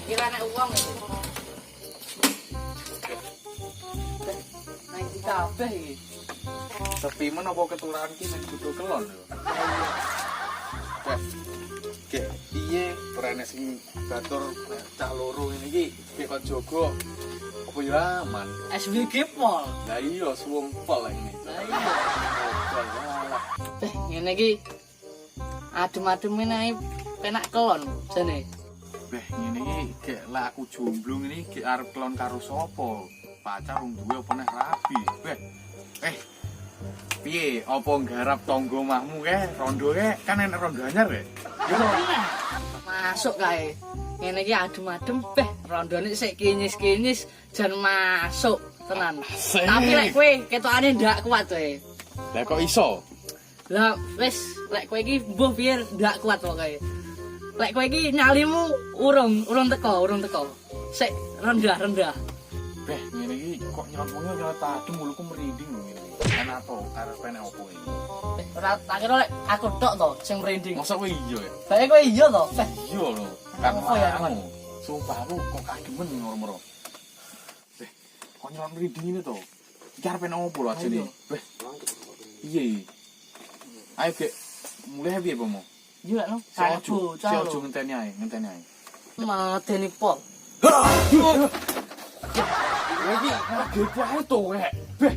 Kira nek uang iki. Nang iki kabeh iki. Sepi men apa ketularan ki nek kudu kelon lho. Oke, piye rene sing batur cah loro ngene iki kok jaga apa ya aman. SWG pol. Lah iya suwung pol ini. Lah iya. Ngene iki adem-adem meneh penak kelon jane. Beh ngene iki gek lek aku jomblo ngene iki gek arep kelon karo sapa? Pacar wong duwe apa neh rabi. Beh. Piye apa nggarap tangga mahmu rondo kan enek rondo anyar ya? Yo masuk kae. Ngene iki adem-adem beh rondone sik kinyis-kinyis jan masuk tenan. Tapi lek kowe ketokane ndak kuat wae. Lah kok iso? Lah wis lek kowe iki mbuh piye ndak kuat pokoke. Lek kowe iki nyalimu urung teko. Sik rendah. Beh ngene iki kok nyelot-nyelot nyelot adem mulutku merinding lho ngene. Enak to karepene opo iki? Ora tak kira lek aku tok to sing merinding. Masa kowe iya ya? Bae kowe iya to? Iya lho. Kan Apa ya, Mas? Sumpah aku kok kademen ngoro-ngoro. Beh, kok nyelot merinding ini to? Iki arepene opo lho ajene? Beh. Iya. Ayo gek mulai piye pomo? Iya lho. Ojo ngenteni ae. Madeni pol. Iki gede ae to rek. Beh,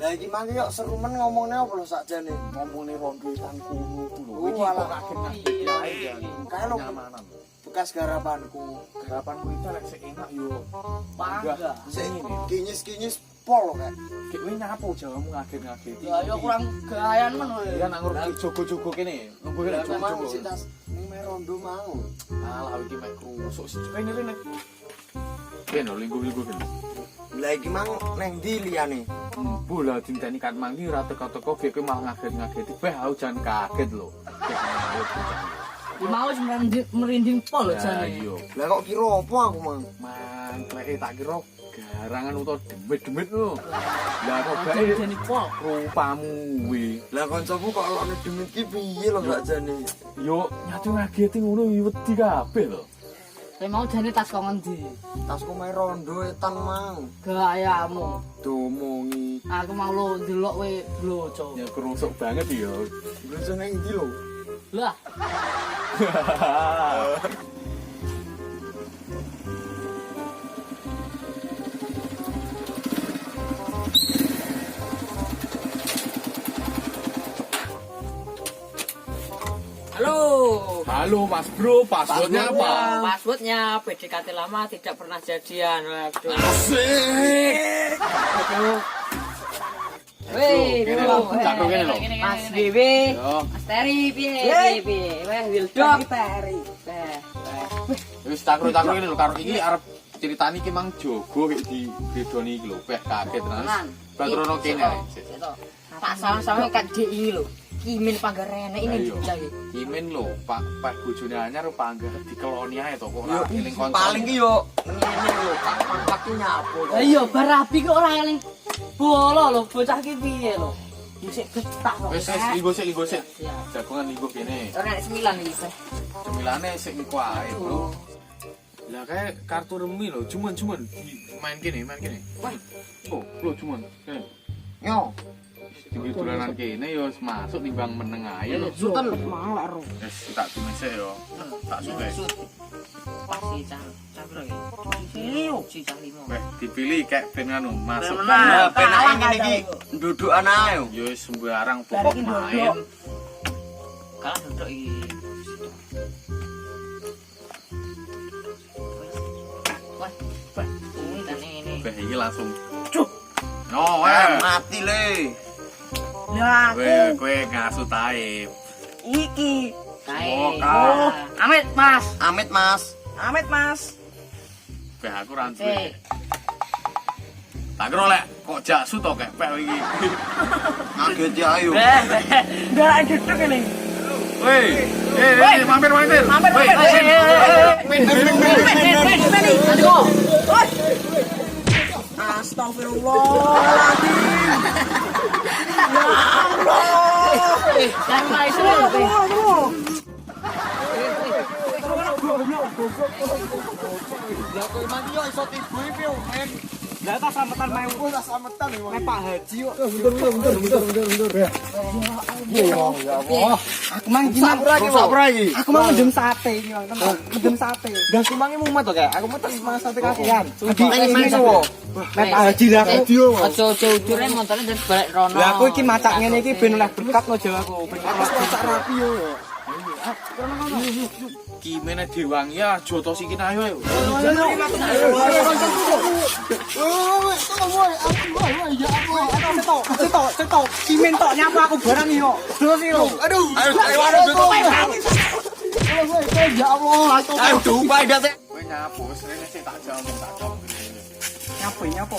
Lah iki mangke kok seru men ngomongne apa lho sakjane? ngomongane rondo tan kuno ku lho. Oh, Iki kok alah. kaget ae ya. Kae lho Nyamanan. bekas garapanku. Garapanku iki lek sik enak yo. Bangga. Sik kinyis-kinyis pol kok. Gek kowe nyapo jawamu ngaget-ngageti. Ya yo kurang gayan men kowe. Ya nak ngerti jogo-jogo kene. Nunggu kene Aku mau jogo-jogo. sik tas ning rondo mau. Alah iki mek krusuk sik rene. Kene linggu-linggu kene. Lah iki mang neng ndi liyane? Bola dinteni kan mangi ora teko-teko gek kowe malah ngaget-ngageti. Beh, aku jangan kaget lho. Iki mau merinding pol Ya jane. iya. Lah kok kira apa aku mang? Mangkleke tak kira garangan utawa demit-demit lho. Lah kok gawe Madeni pol. rupamu kuwi. Lah kancaku kok lokne demit ki piye lho sakjane? Yo nyatu ngageti ngono wedi kabeh lho. Kowe mau jane tas kok ngendi? Tasku main rondo etan mang. Gayamu. Domongi. Aku mau lo ndelok kowe bloco. Ya krusuk banget ya. Lucu neng ndi lho? Lah, Halo Mas Bro, passwordnya apa? Passwordnya PDKT lama tidak pernah jadian. Waduh. Asik. Weh, Kene lho. lho, cakro kene lho. Mas Bibi, Yo, Mas Teri piye? Weh, Wildok Teri. wis cakro kene lho karo iki arep ceritani iki mang jogo iki di bedoni iki lho. Beh kaget tenan. Batrono kene. Pak sama-sama kan DI lho. Kimin Panggarene ini Ayo. jagi. Imin lho, Pak bojone anyar pangga dikeloni ae to kok ora eling kanca. Paling ki yo ngene lho, Pak nyapo. lah iya bar rapi kok ora eling bola lho, bocah ki piye lho. Isik betah kok. Wis linggo sik. Jagongan linggo kene. Ora 9 iki. Cemilane sik engko ae, Bro. Lah kae kartu remi lho, cuman main kene. Wah. Oh, Bro cuman. Kene. Yo, Iki dolanan kene ya wis masuk timbang meneng ae lho. Sultan mang lek ro. Wis tak dumese yo. Tak suwe. Pasti cakro iki. Sini yo si cah limo. Weh, dipilih kayak ben anu masuk. nah penake ngene iki ndudukan ae yo. Ya wis sembarang pokok main. Kalah duduk iki. Wah, ini. Beh iki langsung. Cuk. No, weh. Mati le. Lah Weh, kowe ngasut ae. iki. Oh, Amit, Mas. Amit Mas. Amit Mas. Beh aku ra duwe. Tak kira lek kok jaksu to kek pek iki. Kaget ya ayo. Ndak duduk ini. Woi, mampir. Woi, Astagfirullahaladzim. Ya Allah. Jangan main sih. Lah kowe mati yo iso tibu iki yo, men. Lah tak slametan main Kowe tak slametan iki. main Pak Haji kok. Bentar. Ya Allah. Aku mang iki mang Ora iki. aku mau mendem sate iki mang tenan. Mendem sate. Gas kumange mumet to, Kak. Aku mau tak mangan sate kakean. Iki sowo. Main Pak Haji lah aku. Ojo-ojo udure montone dan balik rono. Lah aku iki macak ngene iki ben oleh berkat lo Jawaku. Aku masak rapi yo. Gimana diwangi ya, jotos iki ayo. Cetok, kimen tok nyapu aku barang yo. Terus yo. Aduh. Ya Allah, ayo dumpai dah teh. Kowe nyapu, srene sik tak jawab. Nyapu.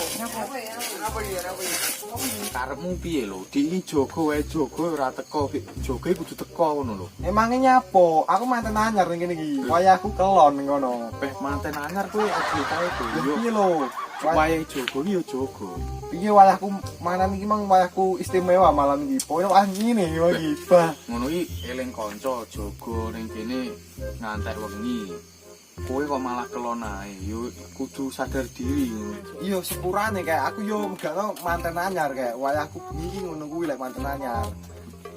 Karepmu piye lho? Diki jogo wae jogo ora teko, joge kudu teko ngono lho. Emangnya nyapo? Aku manten anyar ning kene iki. Wayahku kelon ning kono. Beh manten anyar kowe aja kae boyo. Piye lho? Wayahe jogo iki ya jogo. Piye wayahku manan iki mang wayahku istimewa malam iki. Pokoke wah ngene iki, Bah. Ngono iki eling kanca jogo ning kene ngantek wengi. Kowe kok malah kelon ae. Yo kudu sadar diri. Iya sepurane kayak aku yo megano manten anyar kayak wayahku bengi iki ngono kuwi lek manten anyar.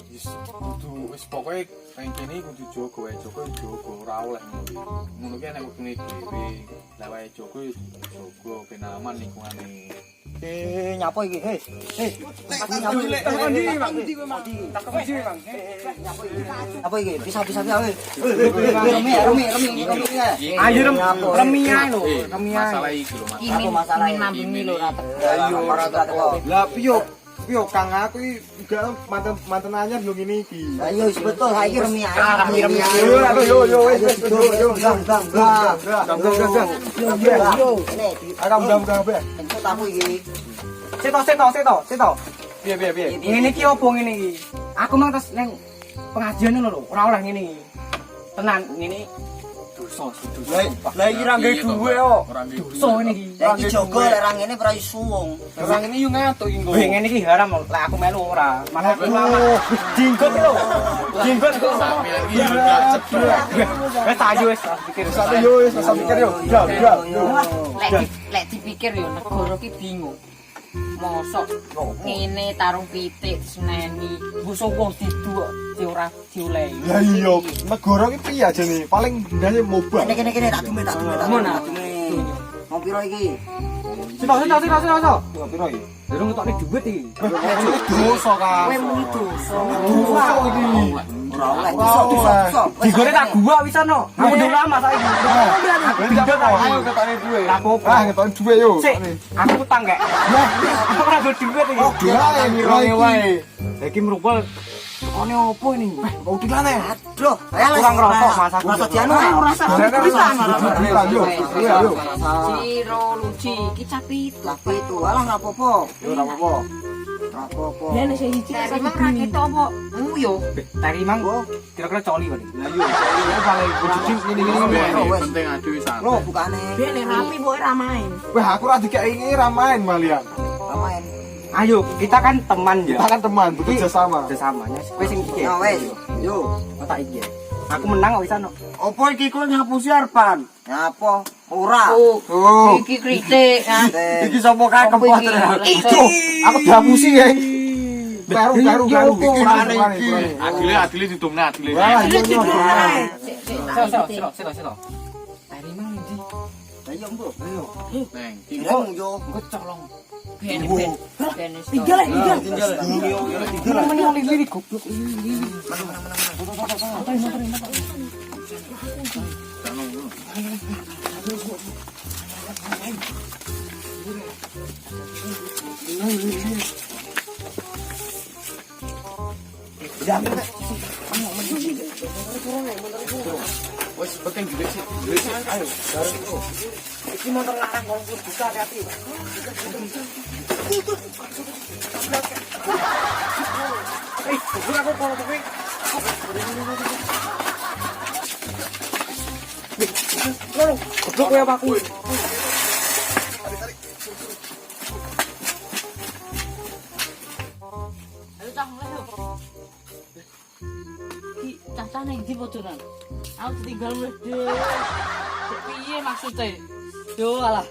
Wis kudu wis pokoke ning kene kudu jogo wae jogo ora oleh ngono. Ngono ki nek wekne dhewe. Lah wae jogo jogo ben aman lingkungane. Nyapu iki. Apa iki? Bisa ae. Remi. Ayo remi ae lho. Remi ae. Masalah iki lho, Mas. Kimin masalah nambungi lho ra teko. Ayo ora teko. Lah piyo Kang aku iki enggak manten anyar yo ngene iki. Ayo wis betul saiki remi ae. Remi. Yo wis Agam be. Entuk tamu iki. Seto. Piye. Ngene iki opo ngene iki? Aku mang terus nang pengajian lho, ora oleh ngene iki. Tenan ngene dosa. Lah iki ra nggae duwe kok. Ora ngerti. Dosa ngene iki. Iki jogo lek ra ngene ora suwung. Orang ini yo ngatuk iki. Wih ngene iki haram lek aku melu ora. Malah aku lama. Jinggot lho. Jinggot kok. Sampeyan iki yo gak ceblok. Wes ayo wis pikir. Yo wis pikir yo. Lek dipikir yo negara ki bingung. Mosok ngene tarung pitik diseneni, busuk wong didu kok ora diolehi. Lah iya, negara iki piye ajane? Paling ndase mobah. Kene tak dume. Mau piro iki? Sito. Piro iki? Durung ngetokne dhuwit iki. Dosa Kang. Kowe muni dosa. Dosa iki. Ora oleh dosa. Digore tak gua wisano. Aku udah lama saiki. Ayo ketane duwe. Ah, ketane duwe yo. Sik, aku utang gak? Aku ora go dhuwit iki. Doa ngirongi wae. Iki merupal kone opo ini? Mau dilane. Aduh, kurang ngerosok Mas aku. Rasa dianu. Ayo. Siro luci iki capitu. Capitu, alah ora apa-apa. Yo ora apa-apa. Apa-apa. Ya nek sing siji nek memang ra ketok apa? Yo. Tari mang kira-kira coli wae. Lah yo, ini paling kudu ngene-ngene. Penting adu santai. Lo bukane. Ben nek rapi mbok ora main. Wah, aku ora dikeki ngene ra main malian. Main. Ayo, kita kan teman ya. Kita kan teman, bekerja sama. Kerjasamanya. Wes sing iki. Ya wes. Yo, tak iki. Aku menang kok wisano. Opo iki kok nyapu siarpan? Nyapa? Ora. Oh. Iki kritik. Iki sapa kae kempot. Itu. Aku diapusi ya. Baru. Adile ditumne adile. Wah, yo. Silo. Tari mang ndi? Ayo, Mbok. Ayo. Neng, Tinggal yo. Engko colong. Ben. Tinggal. Menang lirik goblok. wis penting duit sih. Ayo, Iki motor larang wong buka hati. Aku kalau kowe. Goblok kowe apa aku? Ayo cang ayo. Ki caca nang ndi bodoran? Aku tinggal wis dhewe. Piye maksudnya? Yo alah.